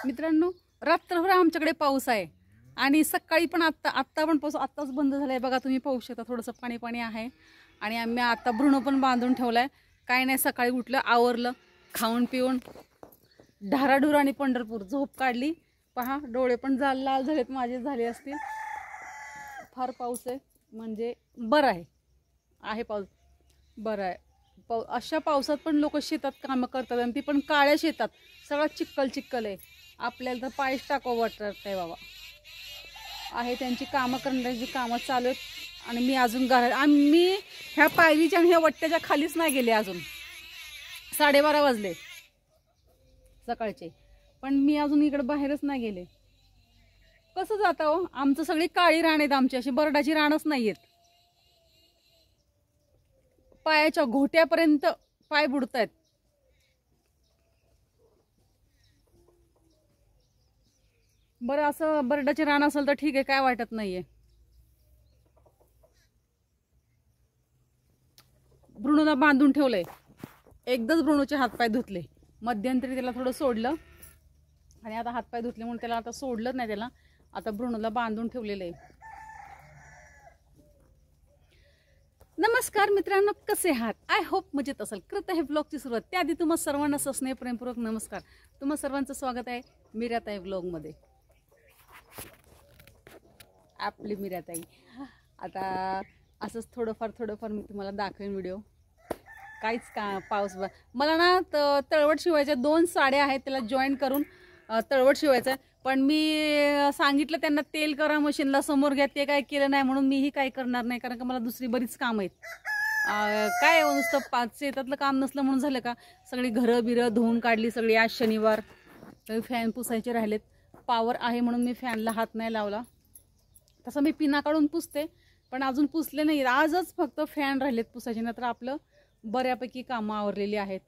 मित्रांनो, रात्रभर आमच्याकडे पाऊस आहे आणि सकाळी पण आत्ता पण पाऊस आत्ताच बंद झालाय बघा. तुम्ही पाहू शकता थोडंसं पाणी पाणी आहे. आणि आम्ही आता भ्रूण पण बांधून ठेवलाय. काय नाही, सकाळी उठलं, आवरलं, खाऊन पिऊन ढाराढूर आणि पंढरपूर झोप काढली. पहा, डोळे पण लाल झालेत माझे, झाले असतील. फार पाऊस आहे, म्हणजे बरं आहे पाऊस, बरं आहे. अशा पावसात पण लोक शेतात कामं करतात आणि ती पण काळ्या शेतात. सगळं चिक्कल आहे. आपल्याला तर पायच टाकावं वाटत नाही बाबा. आहे त्यांची कामं करण्याची कामं चालू आहेत. आणि मी अजून मी ह्या पायरीच्या आणि ह्या वट्ट्याच्या खालीच नाही गेले अजून. 12:30 वाजले सकाळचे, पण मी अजून इकडे बाहेरच नाही गेले. कसं जाता हो, आमचं सगळी काळी रान आहेत, आमची अशी बरडाची रानच नाही आहेत. पायाच्या घोट्यापर्यंत पाय बुडतायत. बरं, असं बरडाचे रान असेल तर ठीक आहे, काय वाटत नाहीये. भ्रूणाला बांधून ठेवलंय. एकदाच भ्रूणाचे हातपाय धुतले, मध्यंतरी त्याला थोडं सोडलं आणि आता हातपाय धुतले म्हणून त्याला आता सोडलं नाही. त्याला आता भ्रूणाला बांधून ठेवलेलं आहे. नमस्कार मित्रांनो, कसे आहात? आय होप मजेत असेल. करत आहे ब्लॉगची सुरुवात. त्याआधी तुम्हा सर्वांना स्नेह प्रेमपूर्वक नमस्कार. तुम्हा सर्वांचं स्वागत आहे मीराताई ब्लॉगमध्ये. आपली मीराताई. आता असंच थोडंफार मी तुम्हाला दाखवेन व्हिडिओ. काहीच का पाऊस मला ना तळवट शिवायच्या 2 साड्या आहेत, त्याला जॉईन करून तळवट शिवायचं. पण मी सांगितलं त्यांना तेल करा, मशीनला समोर घ्या. ते काय केलं नाही, म्हणून मीही काही करणार नाही, कारण का मला दुसरी बरीच कामं आहेत. काय नुसतं शेतातलं काम नसलं म्हणून झालं का, सगळी घरं बिरं धुवून काढली सगळी. आज शनिवार, फॅन पुसायचे राहिलेत. पावर आहे म्हणून मी फॅनला हात नाही लावला. तसं मी पिना काढून पुसते, पण अजून पुसले नाही. आजच फक्त फॅन राहिलेत पुसायचे, नंतर आपलं बऱ्यापैकी कामं आवरलेली आहेत.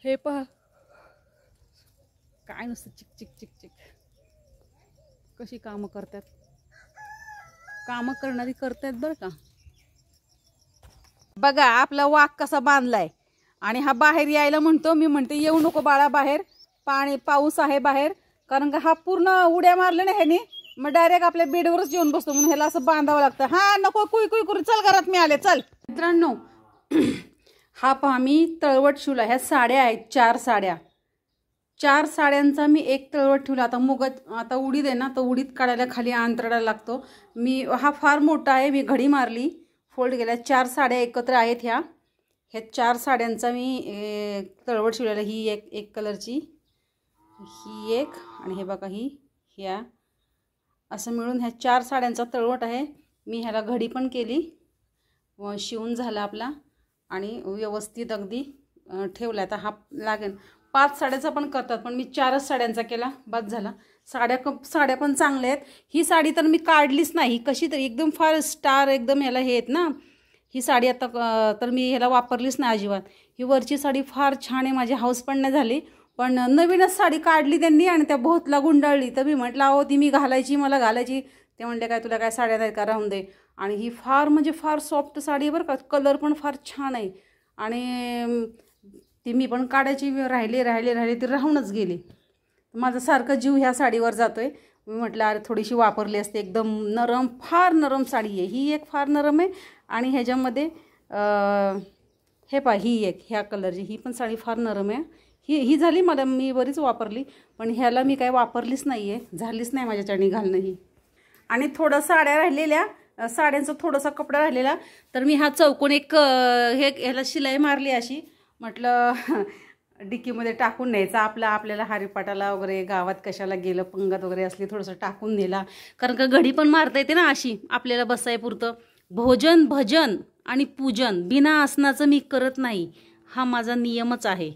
हे पहा, काय नुसतं चिक चिक चिक चिक कशी कामं करतात. कामं करणारी करतायत बरं का. बघा आपला वाघ कसा बांधलाय आणि हा बाहेर यायला म्हणतो. मी म्हणते येऊ नको बाळा बाहेर, पाऊस आहे बाहेर. कारण का हा पूर्ण उड्या मारले ना ह्याने, मग डायरेक्ट आपल्या बेडवरच येऊन बसतो. म्हणून ह्याला असं बांधावं लागतं. हा नको, कुई कुई करू, चल घरात, मी आले, चल. मित्रांनो, हा पहा मी तळवट शिवला. ह्या साड्या आहेत, 4 साड्या. 4 साड्यांचा मी एक तळवट ठेवला. आता उडीद आहे ना, तर उडीद काढायला खाली अंतरायला लागतो. हा फार मोठा आहे, मी घडी मारली, फोल्ड केल्या. 4 साड्या एकत्र आहेत. ह्या 4 साड्यांचा मी तळवट शिवलेला. ही एक कलरची, ही एक, आणि हे बघा ह्या असं मिळून ह्या 4 साड्यांचा तळवट आहे. मी ह्याला घडी पण केली, शिवून झाला आपला आणि व्यवस्थित अगदी ठेवला. आता हा लागेल. 5 साड्याचा पण करतात, पण मी 4च साड्यांचा केला, बस झाला. साड्या पण चांगल्या आहेत. ही साडी तर मी काढलीच नाही, कशी तरी एकदम फार स्टार एकदम ह्याला हे आहेत ना. ही साडी आता तर मी ह्याला वापरलीच नाही अजिबात. ही वरची साडी फार छान आहे, माझी हाऊस पण नाही झाली. पण नवीनच साडी काढली त्यांनी आणि त्या भोतला गुंडाळली. तर मी म्हटलं अहो ती मी घालायची, मला घालायची. ते म्हणले काय तुला काय साड्या नाही का, राहून दे. आणि ही फार म्हणजे फार सॉफ्ट साडी आहे बरं का. कलर पण फार छान आहे. आणि ती मी पण काढायची, राहिली ती राहूनच गेली. माझा सारखं जीव ह्या साडीवर जातोय. मी म्हटलं अरे थोडीशी वापरली असते. एकदम नरम, फार नरम साडी आहे ही. एक फार नरम आहे. आणि ह्याच्यामध्ये हे पहा, ही एक ह्या कलरची, ही पण साडी फार नरम आहे. ही झाली मला, मी बरीच वापरली, पण ह्याला मी काही वापरलीच नाही आहे, झालीच नाही माझ्याच्याने घालणं ही. आणि थोडं साड्या राहिलेल्या, साड्यांचा थोडासा कपडा राहिलेला, तर मी हा चौकोन एक ह्याला शिलाई मारली अशी. म्हटलं डिक्कीमध्ये टाकून न्यायचा. आपल्याला हरिपाटाला वगैरे, गावात कशाला गेलं, पंगत वगैरे असली, थोडंसं टाकून नेला. कारण का घडी पण मारता येते ना अशी, आपल्याला बसायपुरतं. भोजन, भजन आणि पूजन बिना आसनाचं मी करत नाही, हा माझा नियमच आहे.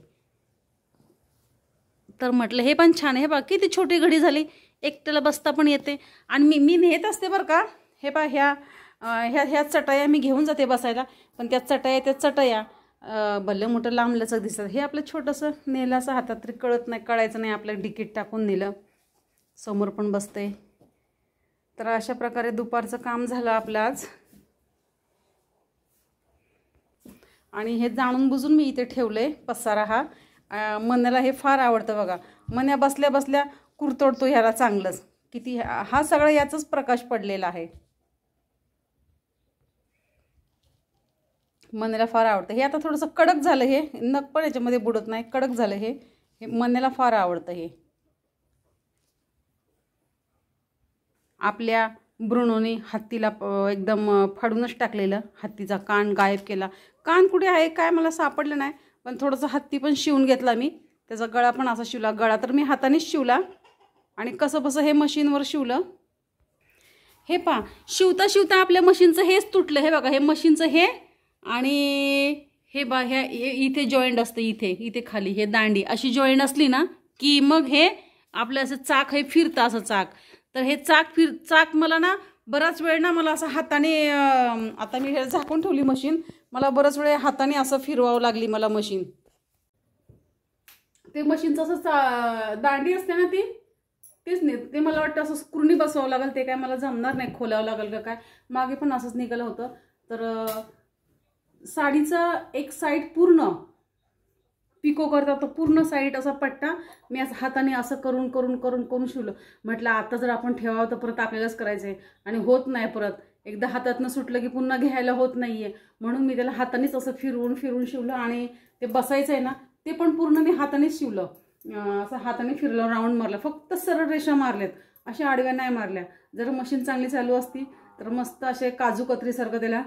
तर म्हटलं हे पण छान आहे. बघा किती छोटी घडी झाली, एकट्याला बसता पण येते. आणि मी नेत असते बरं का. हे पहा, ह्या चटया मी घेऊन जाते बसायला, पण त्या चटया भलं मोठं लांबलंच दिसतात. हे आपलं छोटंसं नेलं असं हातात तरी कळायचं नाही आपलं. डिकीट टाकून नेलं, समोर पण बसते. तर अशा प्रकारे दुपारचं काम झालं आपलं आज. आणि हे जाणून बुजून मी इथे ठेवलंय पसारा हा. मनाला हे फार आवडतं बघा. मन्या बसल्या बसल्या कुरतोडतो ह्याला चांगलंच. किती हा सगळा याचाच प्रकाश पडलेला आहे. मन्याला फार आवडतं हे. आता थोडंसं कडक झालं हे, नख पण याच्यामध्ये बुडत नाही, कडक झालं हे. मन्याला फार आवडतं हे. आपल्या ब्रुनोने हत्तीला एकदम फाडूनच टाकलेलं. हत्तीचा कान गायब केला. कान कुठे आहे काय मला सापडलं नाही, पण थोडंसं हत्ती पण शिवून घेतला मी. त्याचा गळा पण असा शिवला. गळा तर मी हातानेच शिवला आणि कसं बसं हे मशीनवर शिवलं. हे पहा, शिवता शिवता आपल्या मशीनचं हेच तुटलं. हे बघा, हे मशीनचं हे आणि हे बा ह्या इथे जॉईंट असतं, इथे खाली हे दांडी अशी जॉईंट असली ना की मग हे आपलं असं चाक हे फिरतं असं चाक. तर हे चाक मला ना बराच वेळ ना मला असं हाताने, आता मी हे झाकून ठेवली मशीन, मला बराच वेळ हाताने असं फिरवावं लागली मला मशीन. ते मशीनचं असं दांडी असते ना तेच नाही, ते मला वाटतं असं स्क्रूनी बसवावं लागेल. ते काय मला जमणार नाही, खोलावं लागेल का काय. मागे पण असंच निघालं होतं. तर साडीचं एक साईड पूर्ण पिको करता तो पूर्ण साईड असा पट्टा मी असं हाताने असं करून करून करून करून शिवलं. म्हटलं आता जर आपण ठेवावं तर परत आपल्यालाच करायचं आहे आणि होत नाही परत. एकदा हातातनं सुटलं की पुन्हा घ्यायला होत नाहीये. म्हणून मी त्याला हातानेच असं फिरवून फिरवून शिवलं. आणि ते बसायचं आहे ना ते पण पूर्ण मी हातानेच शिवलं. असं हाताने फिरलं, राऊंड मारलं, फक्त सरळ रेषा मारल्यात, अशा आडव्या नाही मारल्या. जर मशीन चांगली चालू असती तर मस्त असे काजू कतरीसारखं त्याला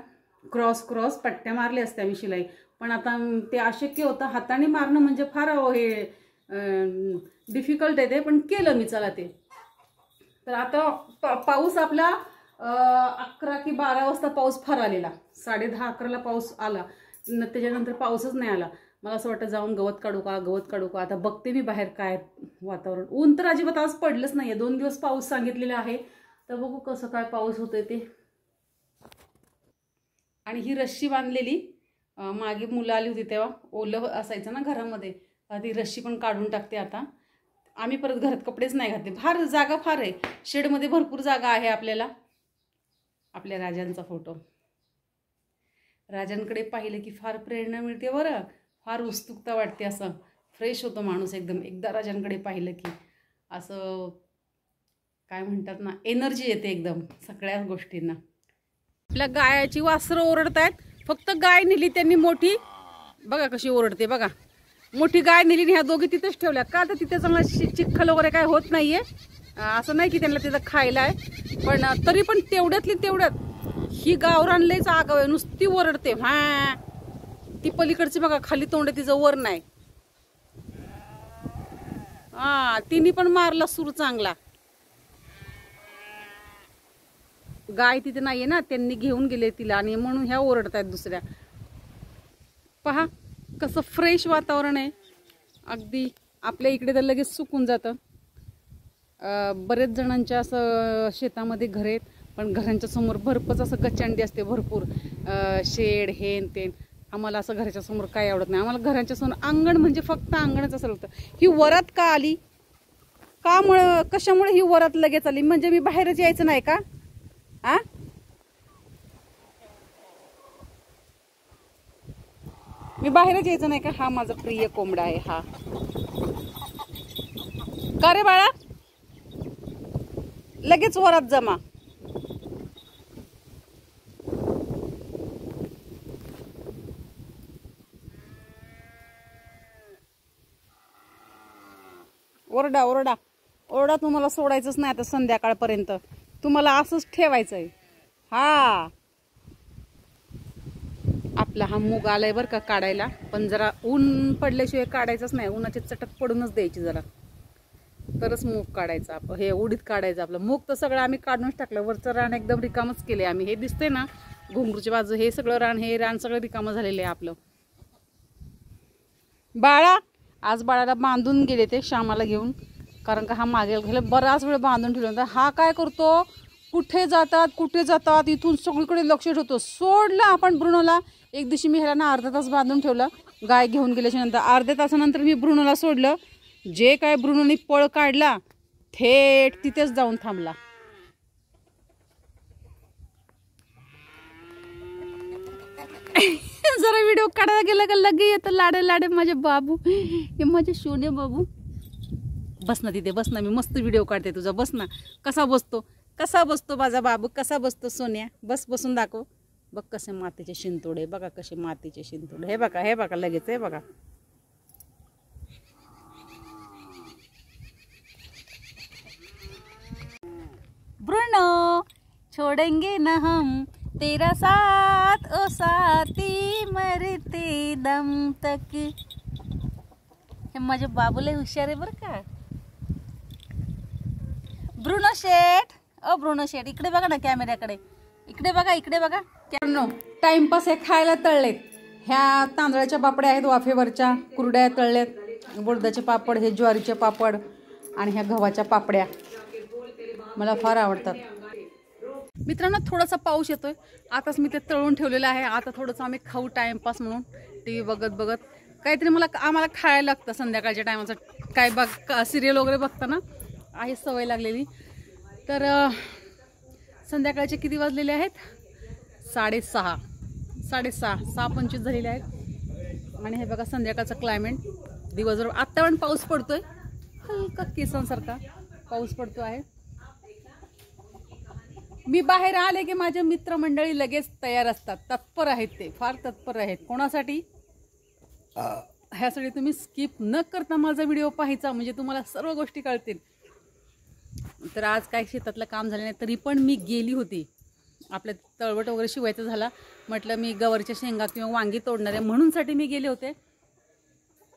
क्रॉस पट्ट्या मारल्या असत्या मी शिलाई. पण आता ते अशक्य होतं. हाताने मारणं म्हणजे फार हे डिफिकल्ट आहे ते, पण केलं मी चला ते. तर आता पाऊस आपला 11 की 12 वाजता पाऊस फार आलेला. 10:30-11ला पाऊस आला. त्याच्यानंतर पाऊसच नाही आला. मला असं वाटतं जाऊन गवत काढू का. आता बघते मी बाहेर काय वातावरण. ऊन तर अजिबात आज पडलंच नाहीये. 2 दिवस पाऊस सांगितलेला आहे, तर बघू कसं काय पाऊस होतोय ते. आणि ही रस्सी बांधलेली मागे मुलं आली होती तेव्हा ओलं असायचं ना घरामध्ये, ती रस्सी पण काढून टाकते आता. आम्ही परत घरात कपडेच नाही घातले. फार जागा फार आहे, शेडमध्ये भरपूर जागा आहे आपल्याला. आपल्या राजांचा फोटो, राजांकडे पाहिलं की फार प्रेरणा मिळते बरं, फार उत्सुकता वाटते, असं फ्रेश होतो माणूस एकदम. एकदा राजांकडे पाहिलं की असं काय म्हणतात ना, एनर्जी येते एकदम सगळ्या गोष्टींना. आपल्या गायाची वासरं ओरडत आहेत. फक्त गाय नेली त्यांनी मोठी, बघा कशी ओरडते बघा. मोठी गाय नेली ह्या दोघी तिथेच ठेवल्या का, तर तिथे चांगला चिखल वगैरे काय होत नाहीये. असं नाही की त्यांना तिथं खायला आहे, पण तरी पण तेवढ्यात ही गावरान लयच आगाव आहे, नुसती ओरडते. हा ती पलीकडची बघा खाली तोंड तिचं, वर नाही. तिने पण मारला सूर चांगला. गाय तिथे नाहीये ना, त्यांनी घेऊन गेले तिला आणि म्हणून ह्या ओरडत आहेत दुसऱ्या. पहा कसं फ्रेश वातावरण आहे अगदी. आपल्या इकडे तर लगेच सुकून जातं. बरेच जणांच्या असं शेतामध्ये घर आहेत, पण घरांच्या समोर भरपूर असं गच्चंडी असते, भरपूर शेड हेन तेन. आम्हाला असं घराच्या समोर काय आवडत नाही. आम्हाला घराच्या समोर अंगण म्हणजे फक्त अंगणच असं होतं. ही वरात का आली, कशामुळे ही वरात लगेच आली, म्हणजे मी बाहेरच यायचं नाही का? मी बाहेरच यायचं नाही का? हा माझा प्रिय कोंबडा आहे हा. का रे बाळा, लगेच वरात जमा. ओरडा तुम्हाला सोडायचंच नाही आता संध्याकाळपर्यंत. तुम्हाला असंच ठेवायचंय. हा आपला हा मूग आलाय बरं का काढायला, पण जरा ऊन पडल्याशिवाय काढायचंच नाही. उन्हाची चटक पडूनच द्यायची जरा, तरच मूग काढायचं. हे उडीद काढायचं. आपलं मूग तर सगळं आम्ही काढूनच टाकलं. वरचं रान एकदम रिकामच केले आम्ही. हे दिसते ना घुंगरूची बाजू, हे सगळं रान, हे रान सगळं रिकामं झालेलं आहे आपलं. बाळा, आज बाळाला बांधून गेले ते श्यामाला घेऊन, कारण का हा मागे गेला. बराच वेळ बांधून ठेवलं. हा काय करतो, कुठे जातात इथून सगळीकडे लक्ष ठेवतो. सोडलं आपण ब्रुनोला. एक दिवशी मी ह्याला ना अर्धा तास बांधून ठेवलं गाय घेऊन गेल्याच्या नंतर. अर्ध्या तासानंतर मी ब्रुनोला सोडलं. जे काय ब्रुनोने पळ काढला थेट तिथेच जाऊन थांबला. जरा व्हिडिओ काढायला गेला का लगे येतं लाडे माझे बाबू, हे माझे सोने बाबू. बस ना तिथे, बस ना, मी मस्त व्हिडिओ काढते तुझा, बस ना. कसा बसतो माझा बाबू, कसा बसतो सोन्या, बस बसून दाखव. बघ कसे मातीचे शिंतोडे, बघा कसे मातीचे शिंतोडे, हे बघा लगेच, हे बघा. ब्रुनो छोड़ेंगे न हम तेरा साथ ओ साथी मरते दम तक. हे माझे बाबूला हुशार आहे बरं का. ब्रुनो शेट इकडे बघा ना कॅमेऱ्याकडे, इकडे बघा. टाइमपास हे खायला तळलेत. ह्या तांदळाच्या पापड्या आहेत वाफेवरच्या, कुरड्या तळलेत, उडदाचे पापड, हे ज्वारीचे पापड आणि ह्या गव्हाच्या पापड्या मला फार आवडतात. मित्रांनो थोडासा पाऊस येतोय, आताच मी ते तळून ठेवलेलं आहे. आता थोडंसं आम्ही खाऊ टाइमपास म्हणून, टी व्ही बघत काहीतरी आम्हाला खायला लागतं संध्याकाळच्या टायमाचं. काय सिरियल वगैरे बघताना आहे सवय लागलेली. तर संध्याकाळचे किती वाजलेले आहेत? 6:25 झालेले आहेत. आणि हे बघा संध्याकाळचं क्लायमेट, दिवसभर आत्ता पण पाऊस पडतोय, हलका केसांसारखा पाऊस पडतो आहे. मी बाहेर आले की माझे मित्रमंडळी लगेच तयार असतात, तत्पर आहेत, ते फार तत्पर आहेत. कोणासाठी? ह्यासाठी तुम्ही स्किप न करता माझा व्हिडिओ पाहायचा, म्हणजे तुम्हाला सर्व गोष्टी कळतील. तर आज काय शेतातलं काम झालं नाही, तरी पण मी गेली होती. आपल्या तळवट वगैरे शिवायचं झाला, म्हटलं मी गवारच्या शेंगा किंवा वांगी तोडणार आहे म्हणून साठी मी गेले होते.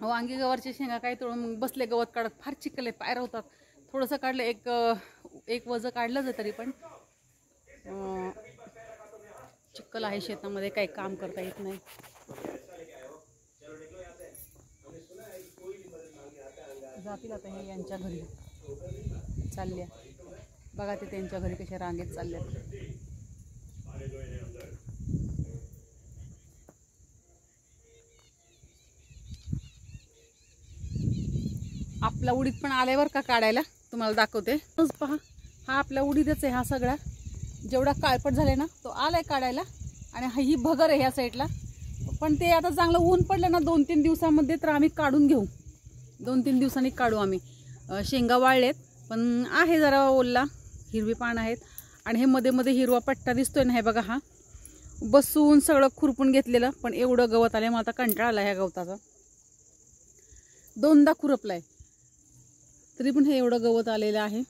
वांगी गवारच्या शेंगा काय तोडून बसले, गवत काढत, फार चिखल आहे, पाय होतात. थोडंसं काढलं, एक वजं काढलं जातं, तरी पण चिखल आहे शेतामध्ये, काही काम करता येत नाही. जातील आता हे यांच्या घरी चालल्या, बघा ते त्यांच्या घरी कशा रांगेत चालल्यात. आपला उडीद पण आल्यावर का काढायला तुम्हाला दाखवते. पहा, हा आपला उडीदच आहे, हा सगळा जेवढा काळपट झालाय ना तो आलाय काढायला. आणि ही भगर आहे ह्या साईडला, पण ते आता चांगलं ऊन पडलं ना 2-3 दिवसामध्ये, तर आम्ही काढून घेऊ. 2-3 दिवसांनी काढू आम्ही. शेंगा वाळलेत, पण आहे जरा ओल्ला, हिरवी पान आहेत. आणि हे मध्ये हिरवा पट्टा दिसतोय ना, हे बघा, हा बसून सगळं खुरपून घेतलेलं. पण एवढं गवत आलंय, मला आता कंटाळा आला ह्या गवताचा. 2दा खुरपलाय तरी पण हे एवढं गवत आलेलं आहे.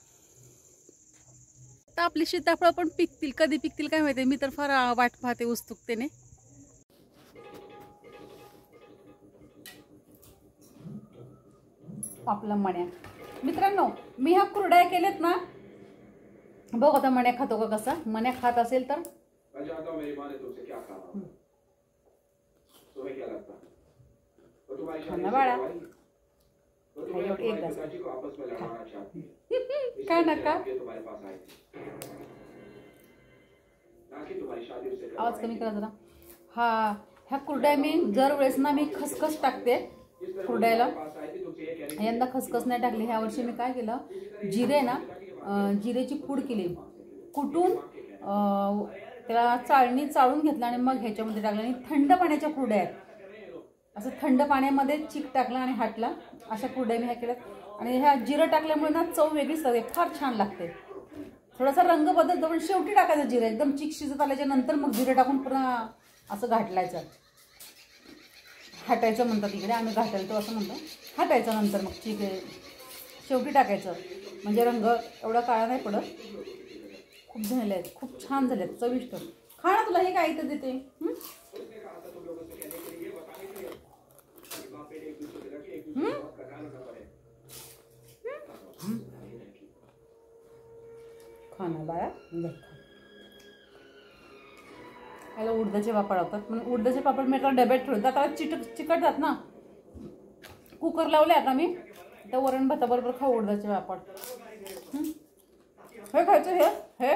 आता आपली सीताफळ पण पिकतील, कधी पिकतील काय माहिती. मी तर फार वाट पाहते उत्सुकतेने. आपला मण्या, मित्रांनो मी ह्या कुरड्या केलेत ना, बघ आता मण्या खातो का कसा. मण्या खात असेल तर बाळा काय नका आवाज कमी करा जरा. ह्या कुरड्या मी दर वेळेस ना मी खसखस टाकते कुरड्याला. यंदा खसखस नाही टाकली. ह्या वर्षी मी काय केलं, जिरे ना, जिरेची पूड केली, कुटून त्याला चाळून घेतला आणि मग ह्याच्यामध्ये टाकलं. आणि थंड पाण्याच्या कुरड्या आहेत, असं थंड पाण्यामध्ये चीक टाकला आणि हाटला, अशा कुरड्या मी ह्या केल्यात. आणि ह्या जिरं टाकल्यामुळे ना चव वेगळीच लागते, फार छान लागते. थोडासा रंग बदलतो, पण शेवटी टाकायचं जिरं. एकदम चीक शिजत आल्याच्या नंतर मग जिरं टाकून पुन्हा असं घाटलायचं, हाटायचं म्हणतात इकडे, आम्ही घाटायचो असं म्हणतो. हाटायचं नंतर मग चीक शेवटी टाकायचं, म्हणजे रंग एवढा काळा नाही पडत. खूप झाले आहेत, खूप छान झाले आहेत, चविष्ट. खा ना, तुला हे काय इथं देते. खाना बाळा, याला उडदाचे पापड होतात, म्हणून उडदाचे पापड मी आता डब्यात ठेवतात. आता चिकटतात ना, कुकर लावले आता मी, तर वरण भाताबरोबर खाऊ उडदाचे पापड. हे खायचं, हे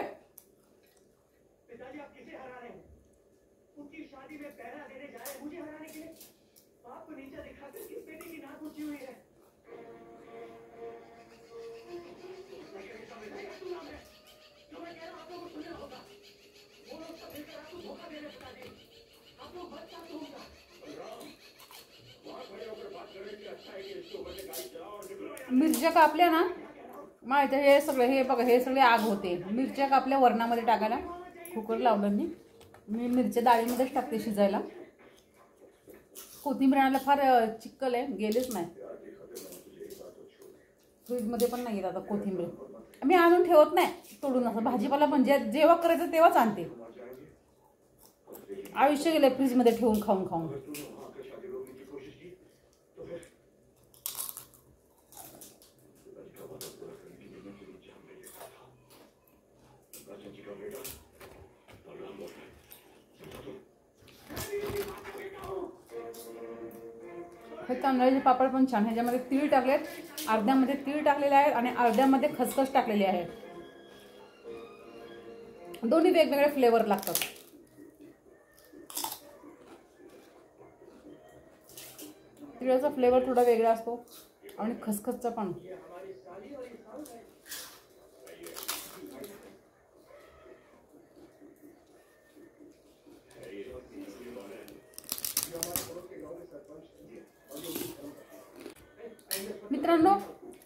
मिरच्या मिरच्या कापल्या ना माहिती, हे सगळे हे बघा हे सगळे आग होते. मिरच्या कापल्या वरणामध्ये टाकायला, कुकर लावलं मी मिरच्या डाळीमध्येच टाकते शिजायला. कोथिंबीर आणायला फार चिक्कल आहे, गेलेच नाही. फ्रीजमध्ये पण नाही आता कोथिंबीर, मी आणून ठेवत नाही तोडून. असं भाजीपाला म्हणजे जेव्हा करायचं तेव्हाच आणते. आयुष्य गेले फ्रीजमध्ये ठेवून खाऊन खाऊन. हे तांदळाचे पापड पण छान. ह्याच्यामध्ये तीळ टाकलेत, अर्ध्यामध्ये तीळ टाकलेले आहेत आणि अर्ध्यामध्ये खसखस टाकलेली आहे. दोन्ही वेगवेगळे फ्लेवर लागतात. तिळाचा फ्लेवर थोडा वेगळा असतो आणि खसखसचा पण. मित्रांनो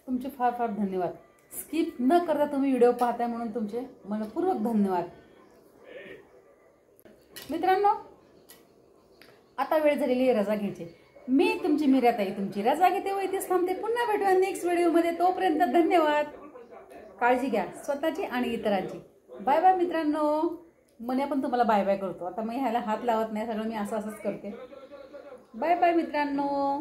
तुमचे फार फार धन्यवाद. स्किप न करता तुम्ही व्हिडिओ पाहताय म्हणून तुमचे मनपूर्वक धन्यवाद. मित्रांनो आता वेळ झालेली आहे रजा घ्यायची. मी तुमची मीराताई तुमची रजा घेते व इथेच थांबते. पुन्हा भेटूया नेक्स्ट व्हिडिओमध्ये. तोपर्यंत धन्यवाद. काळजी घ्या स्वतःची आणि इतरांची. बाय बाय मित्रांनो. मने पण तुम्हाला बाय बाय करतो. आता मी ह्याला हात लावत नाही, सगळं मी असंच करते. बाय बाय मित्रांनो.